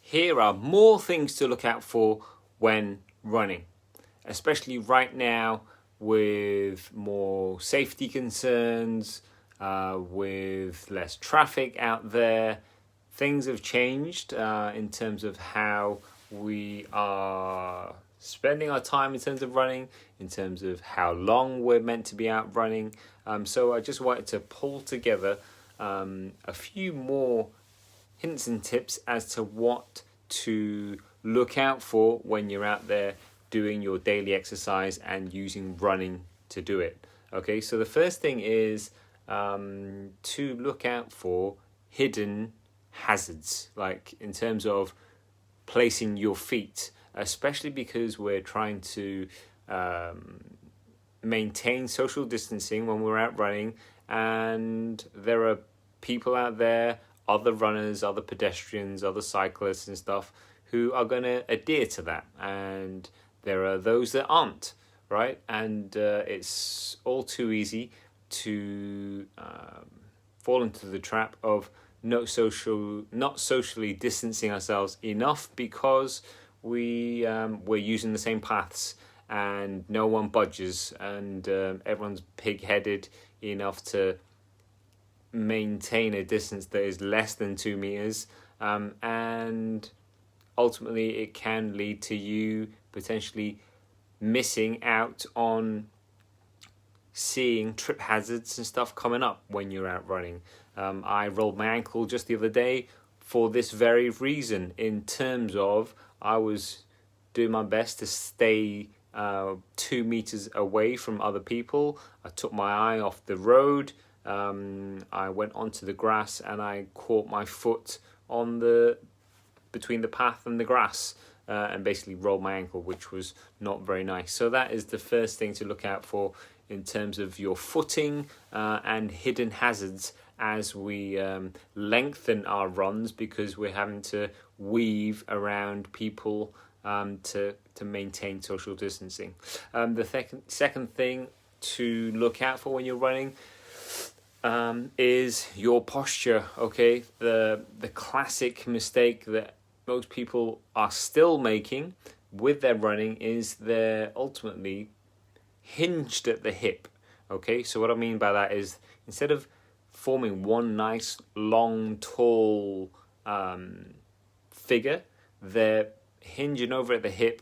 here are more things to look out for when running, especially right now with more safety concerns, with less traffic out there. Things have changed in terms of how we are spending our time in terms of running, in terms of how long we're meant to be out running. So I just wanted to pull together a few more hints and tips as to what to look out for when you're out there doing your daily exercise and using running to do it. Okay, so the first thing is to look out for hidden hazards, like in terms of placing your feet, especially because we're trying to maintain social distancing when we're out running, and there are people out there, other runners, other pedestrians, other cyclists and stuff, who are going to adhere to that, and there are those that aren't, right? And it's all too easy to fall into the trap of not socially distancing ourselves enough because we're using the same paths and no one budges, and everyone's pig-headed enough to maintain a distance that is less than 2 meters, and ultimately it can lead to you potentially missing out on seeing trip hazards and stuff coming up when you're out running. I rolled my ankle just the other day for this very reason, in terms of I was doing my best to stay 2 meters away from other people. I took my eye off the road. I went onto the grass and I caught my foot on between the path and the grass, and basically rolled my ankle, which was not very nice. So that is the first thing to look out for in terms of your footing and hidden hazards as we lengthen our runs, because we're having to weave around people to maintain social distancing. The second thing to look out for when you're running is your posture. Okay, the classic mistake that most people are still making with their running is they're ultimately hinged at the hip. Okay, so what I mean by that is, instead of forming one nice long tall figure, they're hinging over at the hip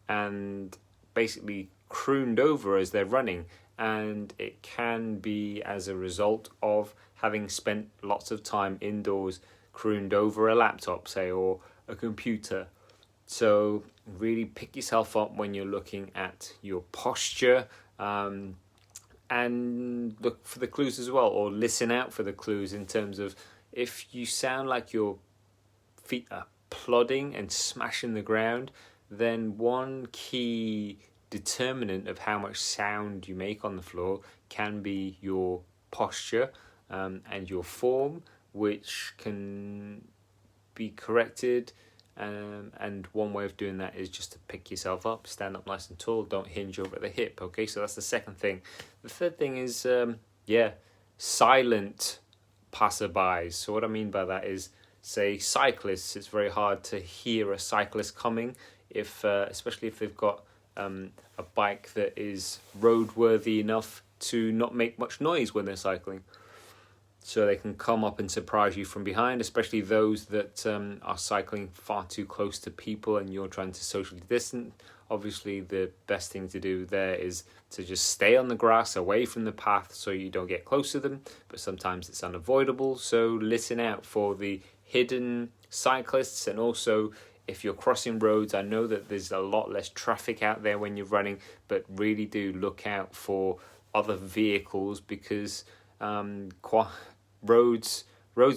and basically crooned over as they're running, and it can be as a result of having spent lots of time indoors crooned over a laptop, say, or a computer. So really pick yourself up when you're looking at your posture, and look for the clues as well, or listen out for the clues in terms of if you sound like your feet are plodding and smashing the ground, then one key determinant of how much sound you make on the floor can be your posture and your form, which can be corrected. And one way of doing that is just to pick yourself up, stand up nice and tall, don't hinge over at the hip. Okay, so that's the second thing. The third thing is silent passerbys. So what I mean by that is, say, cyclists. It's very hard to hear a cyclist coming, especially if they've got a bike that is roadworthy enough to not make much noise when they're cycling. So they can come up and surprise you from behind, especially those that are cycling far too close to people and you're trying to socially distance. Obviously, the best thing to do there is to just stay on the grass away from the path so you don't get close to them, but sometimes it's unavoidable. So listen out for the hidden cyclists. And also, if you're crossing roads, I know that there's a lot less traffic out there when you're running, but really do look out for other vehicles, because roads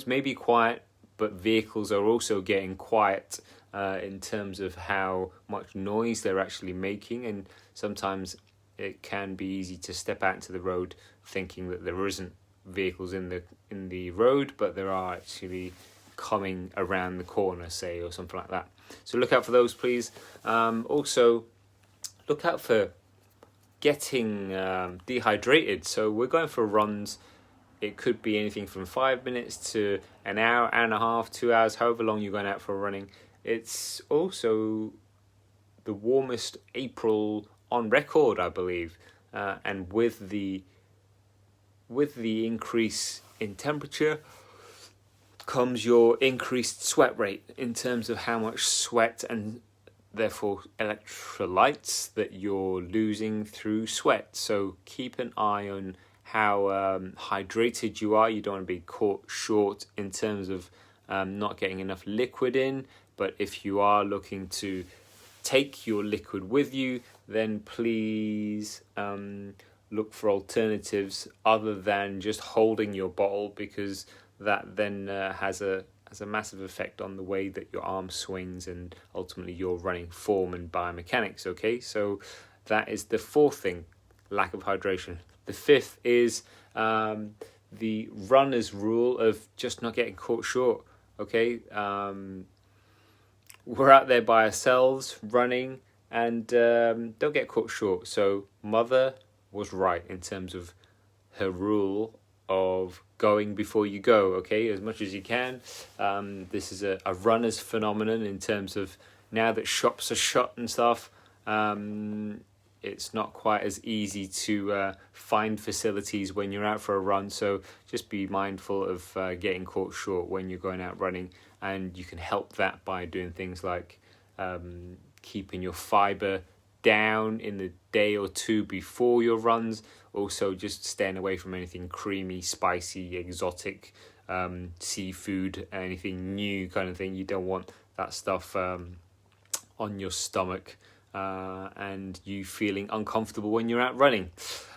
may be quiet, but vehicles are also getting quiet in terms of how much noise they're actually making. And sometimes it can be easy to step out into the road thinking that there isn't vehicles in the road, but there are actually coming around the corner, say, or something like that. So look out for those, please. Also, look out for getting dehydrated. So we're going for runs. It could be anything from 5 minutes to an hour, hour and a half, 2 hours, however long you're going out for running. it's also the warmest April on record, I believe. And with the increase in temperature comes your increased sweat rate in terms of how much sweat and therefore electrolytes that you're losing through sweat. So keep an eye on how hydrated you are. You don't want to be caught short in terms of not getting enough liquid in, but if you are looking to take your liquid with you, then please look for alternatives other than just holding your bottle, because that then has a massive effect on the way that your arm swings and ultimately your running form and biomechanics. Okay, so that is the fourth thing, lack of hydration. The fifth is the runner's rule of just not getting caught short. Okay, we're out there by ourselves running, and don't get caught short. So mother was right in terms of her rule of going before you go, okay, as much as you can. This is a runner's phenomenon in terms of now that shops are shut and stuff, it's not quite as easy to find facilities when you're out for a run. So just be mindful of getting caught short when you're going out running, and you can help that by doing things like keeping your fibre down in the day or two before your runs. Also just staying away from anything creamy, spicy, exotic, seafood, anything new kind of thing. You don't want that stuff on your stomach and you feeling uncomfortable when you're out running.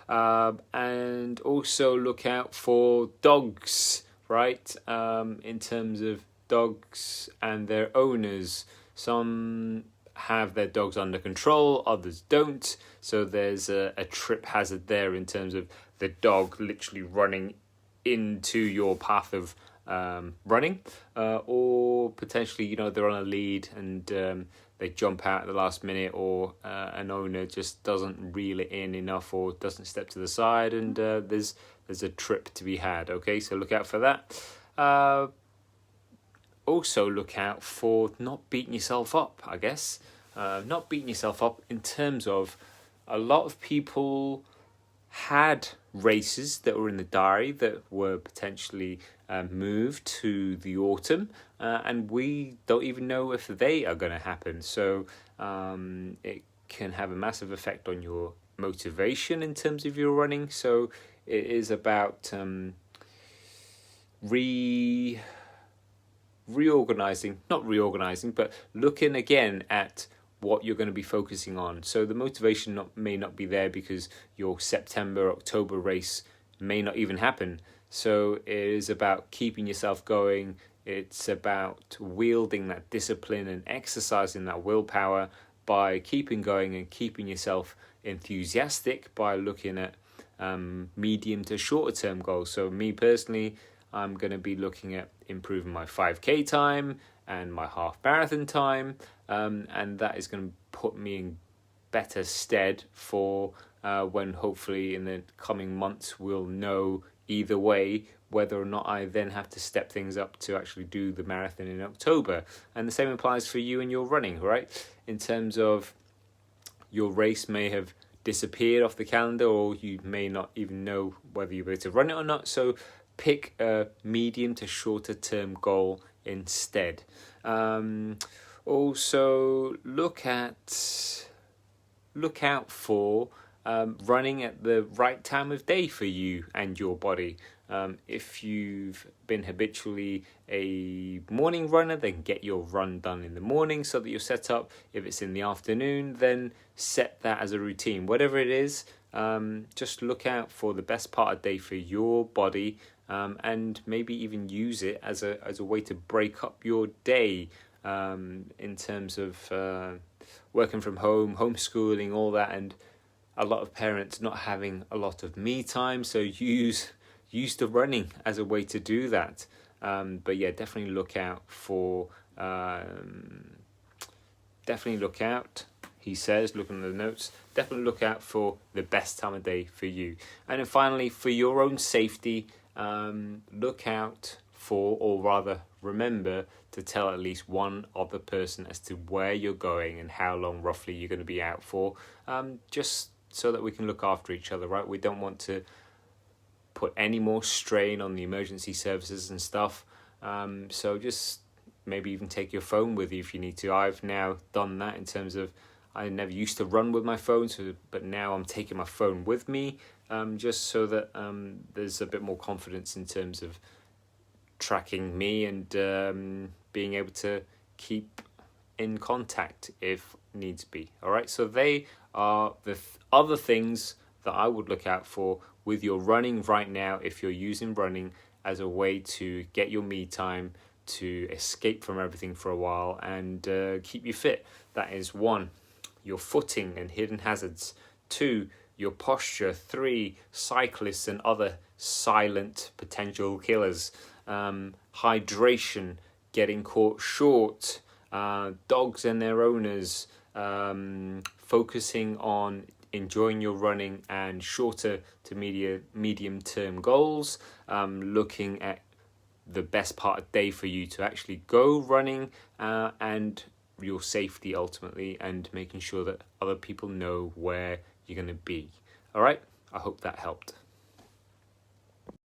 And also look out for dogs, right? In terms of dogs and their owners. Some have their dogs under control, others don't. So there's a trip hazard there in terms of the dog literally running into your path of running, or potentially, they're on a lead and they jump out at the last minute, or an owner just doesn't reel it in enough or doesn't step to the side, and there's a trip to be had. Okay, so look out for that. Also look out for not beating yourself up, I guess. Not beating yourself up in terms of a lot of people had races that were in the diary that were potentially moved to the autumn, and we don't even know if they are going to happen. So it can have a massive effect on your motivation in terms of your running. So it is about reorganizing, but looking again at what you're going to be focusing on. So the motivation may not be there because your September, October race may not even happen. So it is about keeping yourself going. It's about wielding that discipline and exercising that willpower by keeping going and keeping yourself enthusiastic by looking at medium to shorter term goals. So me personally, I'm going to be looking at improving my 5K time and my half marathon time, and that is going to put me in better stead for when hopefully in the coming months we'll know either way whether or not I then have to step things up to actually do the marathon in October. And the same applies for you and your running, right? In terms of your race may have disappeared off the calendar, or you may not even know whether you're able to run it or not. So pick a medium to shorter term goal instead. Also look out for running at the right time of day for you and your body. If you've been habitually a morning runner, then get your run done in the morning so that you're set up. If it's in the afternoon, then set that as a routine. Whatever it is, just look out for the best part of the day for your body, and maybe even use it as a way to break up your day, in terms of working from home, homeschooling, all that, and a lot of parents not having a lot of me time. So use the running as a way to do that. But yeah, definitely look out for. He says, looking at the notes, definitely look out for the best time of day for you. And then finally, for your own safety, look out for, or rather remember to tell at least one other person as to where you're going and how long roughly you're going to be out for, just so that we can look after each other, right? We don't want to put any more strain on the emergency services and stuff. So just maybe even take your phone with you if you need to. I've now done that in terms of, I never used to run with my phone, but now I'm taking my phone with me, just so that there's a bit more confidence in terms of tracking me and being able to keep in contact if needs be. All right, so they are the other things that I would look out for with your running right now, if you're using running as a way to get your me time, to escape from everything for a while and keep you fit. That is 1, your footing and hidden hazards. 2, your posture. 3, cyclists and other silent potential killers. Hydration, getting caught short, dogs and their owners, focusing on enjoying your running and shorter to medium term goals, looking at the best part of the day for you to actually go running, and your safety ultimately, and making sure that other people know where you're going to be. All right, I hope that helped.